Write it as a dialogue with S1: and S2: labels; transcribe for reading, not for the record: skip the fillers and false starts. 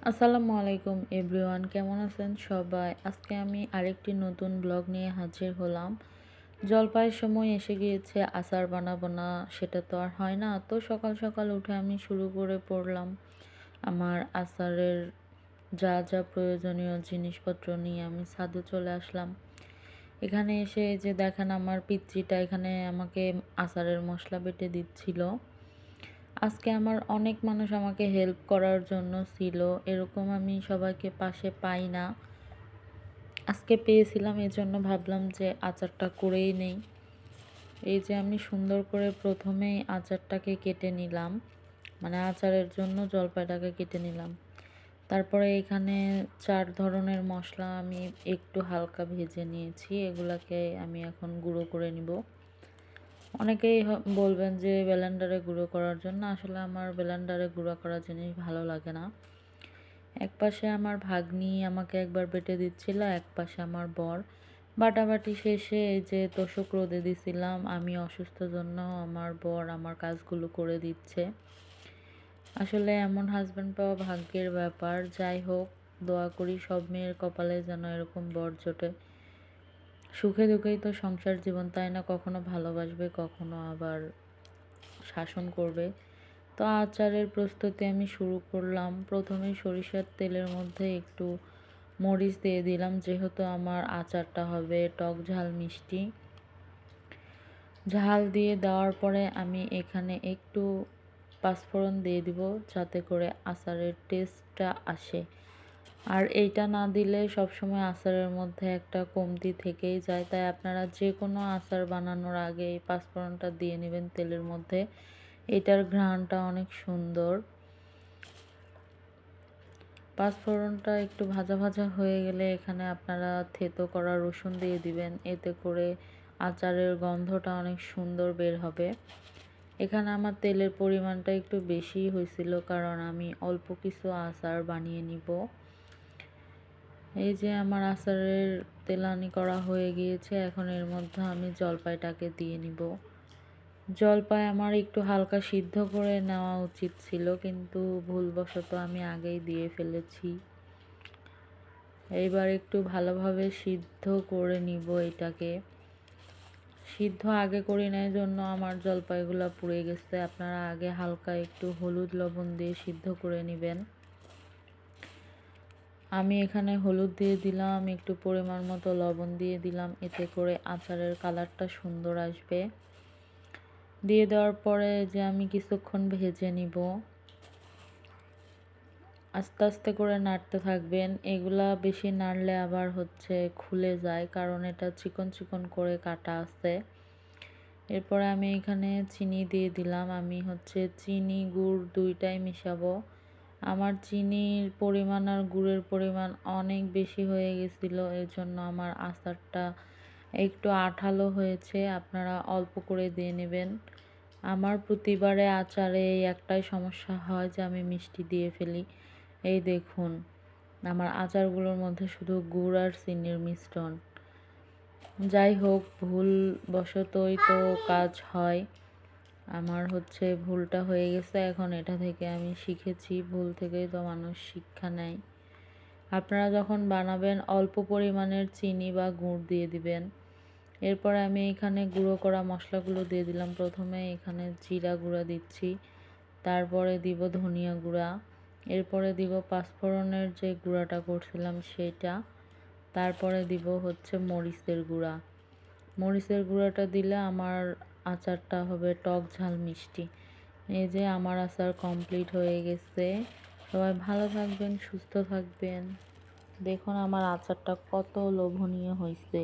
S1: আসসালামু আলাইকুম এভরিওয়ান, কেমন আছেন সবাই? আজকে আমি আরেকটি নতুন ব্লগ নিয়ে হাজির হলাম। জলপাইয়ের সময় এসে গিয়েছে, আচার বানাবো না সেটা তো আর হয় না। তো সকাল সকাল উঠে আমি শুরু করে পড়লাম আমার আচারের যা যা প্রয়োজনীয় জিনিসপত্র নিয়ে আমি ছাদে চলে আসলাম। এখানে এসে এই যে দেখেন আমার পিচ্চিটা এখানে আমাকে আচারের মশলা বেটে দিচ্ছিল। আজকে আমার অনেক মানুষ আমাকে হেল্প করার জন্য ছিল, এরকম আমি সবাইকে পাশে পাই না। আজকে পেয়েছিলাম, এজন্য ভাবলাম যে আচারটা করেই নেই। এই যে আমি সুন্দর করে প্রথমেই আচারটাকে কেটে নিলাম, মানে আচারের জন্য জলপাইটাকে কেটে নিলাম। তারপরে এখানে 4 ধরনের মশলা আমি একটু হালকা ভেজে নিয়েছি, এগুলাকে আমি এখন গুঁড়ো করে নিব। অনেকেই বলবেন যে ব্লেন্ডারে গুঁড়ো করার জন্য, আসলে আমার ব্লেন্ডারে গুঁড়ো করা জিনিস ভালো লাগে না। এক পাশে আমার ভাগ্নি আমাকে একবার বেটে দিচ্ছিল, এক পাশে আমার বর। বাটাবাটি শেষে এই যে তোশক রোদে দিছিলাম, আমি অসুস্থ জন্য আমার বর আমার কাজগুলো করে দিচ্ছে। আসলে এমন হাজব্যান্ড পাওয়া ভাগ্যের ব্যাপার। যাই হোক, দোয়া করি সব মেয়ের কপালে যেন এরকম বর জোটে। সুখে দুঃখেই তো সংসার জীবন, তাই না? কখনো ভালোবাসবে, কখনো আবার শাসন করবে। তো আচারের প্রস্তুতি আমি শুরু করলাম। প্রথমে সরিষার তেলের মধ্যে একটু মরিচ দিয়ে দিলাম, যেহেতু আমার আচারটা হবে টক ঝাল মিষ্টি। ঝাল দিয়ে দেওয়ার পরে আমি এখানে একটু পাঁচফোড়ন দিয়ে দিব, যাতে করে আচারের টেস্টটা আসে। আর এইটা না দিলে সবসময় আচারের মধ্যে একটা কমতি থেকেই যায়, তাই আপনারা যে কোনো আচার বানানোর আগে এই পাঁচফোড়নটা দিয়ে নেবেন তেলের মধ্যে। এটার ঘ্রাণটা অনেক সুন্দর। পাঁচফোড়নটা একটু ভাজা ভাজা হয়ে গেলে এখানে আপনারা থেতো করা রসুন দিয়ে দিবেন, এতে করে আচারের গন্ধটা অনেক সুন্দর বের হবে। এখানে আমার তেলের পরিমাণটা একটু বেশি হয়েছিল, কারণ আমি অল্প কিছু আচার বানিয়ে নিব। এই যে আমার আচারের তেলানি করা হয়ে গিয়েছে, এখন এর মধ্যে আমি জলপাইটাকে দিয়ে নিব। জলপাই আমার একটু হালকা সিদ্ধ করে নেওয়া উচিত ছিল, কিন্তু ভুলবশত আমি আগেই দিয়ে ফেলেছি। এইবার একটু ভালোভাবে সিদ্ধ করে নিব এটাকে। সিদ্ধ আগে করি নাই জন্য আমার জলপাইগুলো পুড়ে গেছে। আপনারা আগে হালকা একটু হলুদ লবণ দিয়ে সিদ্ধ করে নেবেন। আমি এখানে হলুদ দিয়ে দিলাম, একটু পরিমাণ মতো লবণ দিয়ে দিলাম, এতে করে আচারের কালারটা সুন্দর আসবে। দিয়ে দেওয়ার পরে যে আমি কিছুক্ষণ ভেজে নিব। আস্তে আস্তে করে নাড়তে থাকবেন, এগুলা বেশি নাড়লে আবার খুলে যায়, কারণ এটা চিকন চিকন করে কাটা আছে। এরপরে আমি এখানে চিনি দিয়ে দিলাম। আমি চিনি গুড় দুইটাই মিশাবো। আমার চিনির পরিমাণ আর গুড়ের পরিমাণ অনেক বেশি হয়ে গেছিলো, এর জন্য আমার আচারটা একটু আঠালো হয়েছে। আপনারা অল্প করে দিয়ে নেবেন। আমার প্রতিবারে আচারে এই একটাই সমস্যা হয় যে আমি মিষ্টি দিয়ে ফেলি। এই দেখুন, আমার আচারগুলোর মধ্যে শুধু গুড় আর চিনির মিশ্রণ। যাই হোক, ভুলবশতই তো কাজ হয়। আমার ভুলটা হয়ে গেছে, এখন এটা থেকে আমি শিখেছি। ভুল থেকেই তো মানুষ শিক্ষা নেয়। আপনারা যখন বানাবেন অল্প পরিমাণের চিনি বা গুড় দিয়ে দিবেন। এরপরে আমি এখানে গুঁড়ো করা মশলাগুলো দিয়ে দিলাম। প্রথমে এখানে জিরা গুঁড়া দিচ্ছি, তারপরে দিব ধনিয়া গুঁড়া, এরপরে দিব পাঁচফোড়নের যে গুঁড়াটা করছিলাম সেটা, তারপরে দিব মরিচের গুঁড়া। মরিচের গুঁড়াটা দিলে আমার আচারটা হবে টক ঝাল মিষ্টি। এই যে আমার আচার কমপ্লিট হয়ে গেছে। সবাই ভালো থাকবেন, সুস্থ থাকবেন। দেখুন আমার আচারটা কত লোভনীয় হয়েছে।